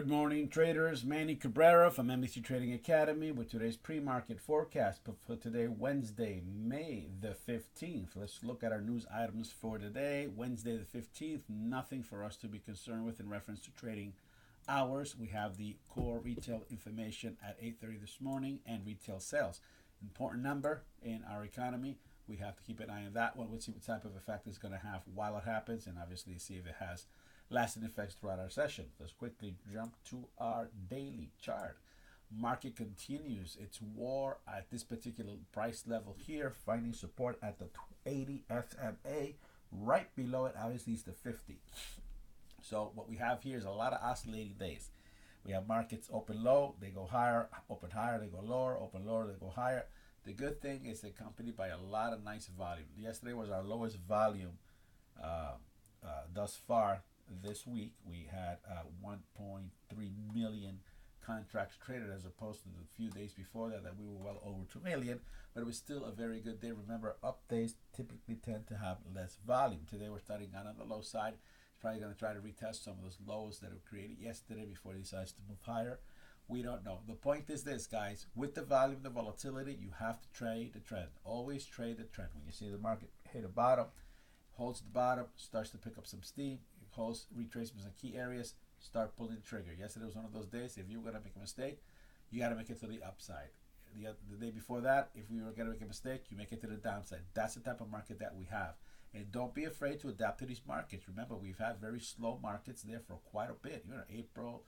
Good morning, traders. Manny Cabrera from NBC Trading Academy with today's pre-market forecast for today, Wednesday, May the 15th. Let's look at our news items for today, Wednesday the 15th. Nothing for us to be concerned with in reference to trading hours. We have the core retail information at 8:30 this morning and retail sales. Important number in our economy. We have to keep an eye on that one. We'll see what type of effect it's going to have while it happens, and obviously see if it has lasting effects throughout our session. Let's quickly jump to our daily chart. Market continues its war at this particular price level here, finding support at the 80 SMA. Right below it, obviously, is the 50. So what we have here is a lot of oscillating days. We have markets open low, they go higher, open higher, they go lower, open lower, they go higher. The good thing is accompanied by a lot of nice volume. Yesterday was our lowest volume thus far. This week we had 1.3 million contracts traded, as opposed to the few days before that we were well over 2 million, but it was still a very good day. Remember, up days typically tend to have less volume. Today we're starting out on the low side. It's probably going to try to retest some of those lows that were created yesterday before it decides to move higher. We don't know. The point is this, guys: with the volume, the volatility, you have to trade the trend. Always trade the trend. When you see the market hit a bottom, holds the bottom, starts to pick up some steam, holds retracements in key areas, start pulling the trigger. Yesterday was one of those days. If you were going to make a mistake, you got to make it to the upside. The day before that, if we were going to make a mistake, you make it to the downside. That's the type of market that we have. And don't be afraid to adapt to these markets. Remember, we've had very slow markets there for quite a bit. April,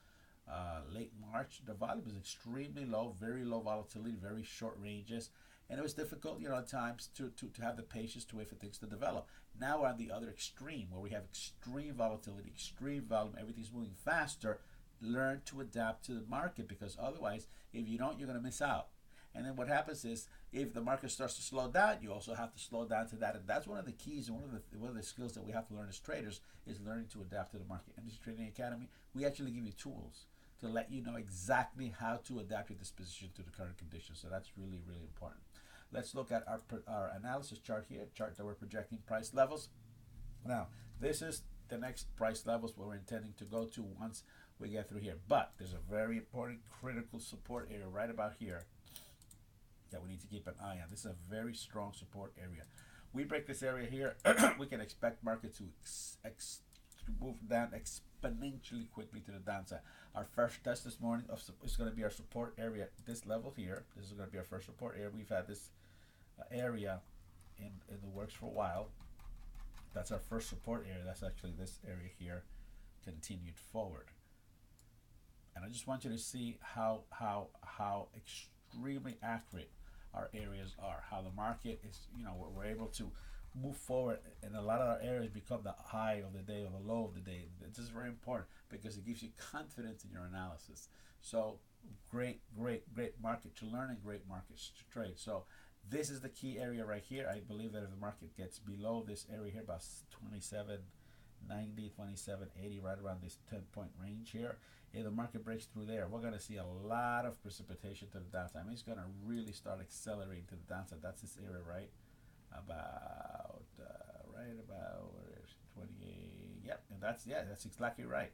late March, the volume was extremely low, very low volatility, very short ranges. And it was difficult, at times to have the patience to wait for things to develop. Now we're on the other extreme, where we have extreme volatility, extreme volume, everything's moving faster. Learn to adapt to the market, because otherwise, if you don't, you're going to miss out. And then what happens is, if the market starts to slow down, you also have to slow down to that. And that's one of the keys, and one of the skills that we have to learn as traders, is learning to adapt to the market. In this Trading Academy, we actually give you tools to let you know exactly how to adapt your disposition to the current conditions. So that's really, really important. Let's look at our analysis chart here, chart that we're projecting price levels. Now, this is the next price levels where we're intending to go to once we get through here. But there's a very important critical support area right about here that we need to keep an eye on. This is a very strong support area. We break this area here, we can expect market to move down exponentially quickly to the downside. Our first test this morning is going to be our support area at this level here. This is going to be our first support area. We've had this area in the works for a while. That's our first support area. That's actually this area here, continued forward. And I just want you to see how extremely accurate our areas are. How the market is, we're able to move forward, and a lot of our areas become the high of the day or the low of the day. This is very important because it gives you confidence in your analysis. So great market to learn and great markets to trade. So this is the key area right here. I believe that if the market gets below this area here, about 2790, 2780, right around this 10-point range here, if the market breaks through there, we're going to see a lot of precipitation to the downside. I mean, it's going to really start accelerating to the downside. That's this area right about 28. Yep, and that's exactly right.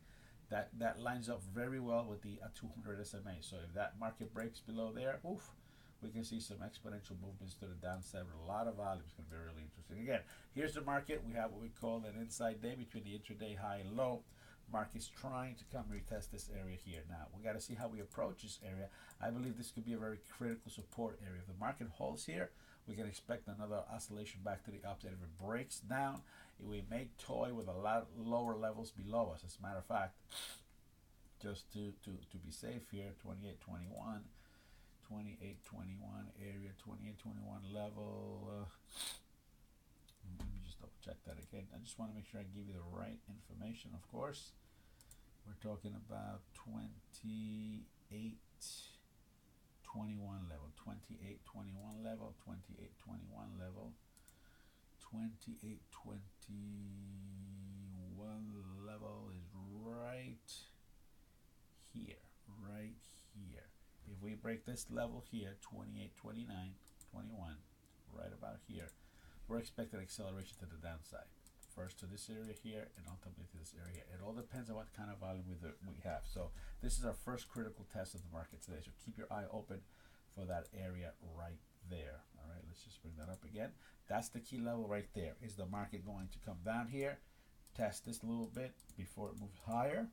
That lines up very well with the 200 SMA. So if that market breaks below there, oof, we can see some exponential movements to the downside with a lot of volume. It's going to be really interesting. Again, here's the market. We have what we call an inside day between the intraday high and low. Market's trying to come retest this area here. Now, we got to see how we approach this area. I believe this could be a very critical support area. If the market holds here, we can expect another oscillation back to the upside. If it breaks down, we may toy with a lot lower levels below us. As a matter of fact, just to be safe here, 2821 area, 2821 level. Let me just double check that again. I just want to make sure I give you the right information, of course. We're talking about 2821 level, 2821 level, 2821 level, 2821 level is right here, right here. If we break this level here, 2829, 21, right about here, we're expecting acceleration to the downside. First to this area here, and ultimately to this area. It all depends on what kind of volume we have. So This is our first critical test of the market today. So keep your eye open for that area right there. All right, let's just bring that up again. That's the key level right there. Is the market going to come down here, test this a little bit before it moves higher,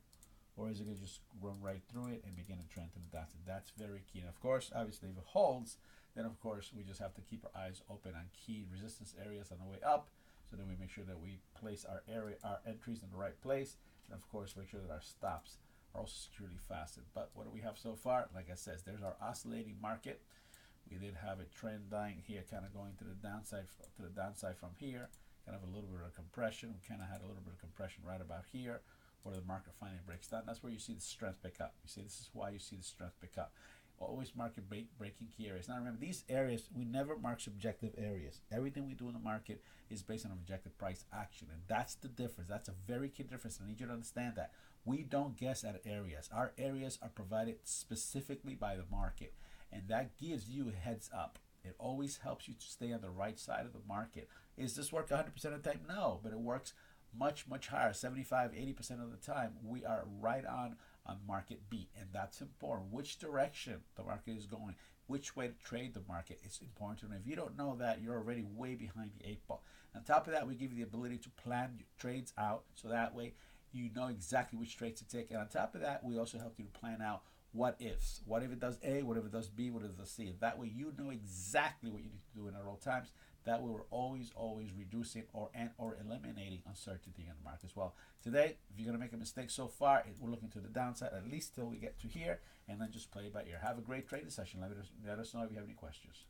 or is it going to just run right through it and begin to trend to the downside? That's very key. And of course, obviously, if it holds, then of course we just have to keep our eyes open on key resistance areas on the way up. So then we make sure that we place our entries in the right place, and of course make sure that our stops are also securely fastened. But what do we have so far? Like I said, there's our oscillating market. We did have a trend line here, kind of going to the downside from here. Kind of a little bit of compression. We kind of had a little bit of compression right about here, where the market finally breaks down. That's where you see the strength pick up. You see, this is why you see the strength pick up. Always market breaking key areas. Now remember, these areas, we never mark subjective areas. Everything we do in the market is based on objective price action, and that's the difference. That's a very key difference. I need you to understand that. We don't guess at areas. Our areas are provided specifically by the market, and that gives you a heads up. It always helps you to stay on the right side of the market. Is this work 100% of the time? No, but it works much, much higher. 75, 80% of the time, we are right on market beat, and that's important. Which direction the market is going, which way to trade the market, it's important to know. If you don't know that, you're already way behind the 8 ball. On top of that, we give you the ability to plan your trades out, so that way you know exactly which trades to take. And on top of that, we also help you to plan out what ifs. What if it does A? What if it does B? What if it does C? And that way you know exactly what you need to do in all times. That way we're always reducing or eliminating uncertainty in the market as well. Today, if you're going to make a mistake so far, we're looking to the downside at least till we get to here, and then just play it by ear. Have a great trading session. Let us know if you have any questions.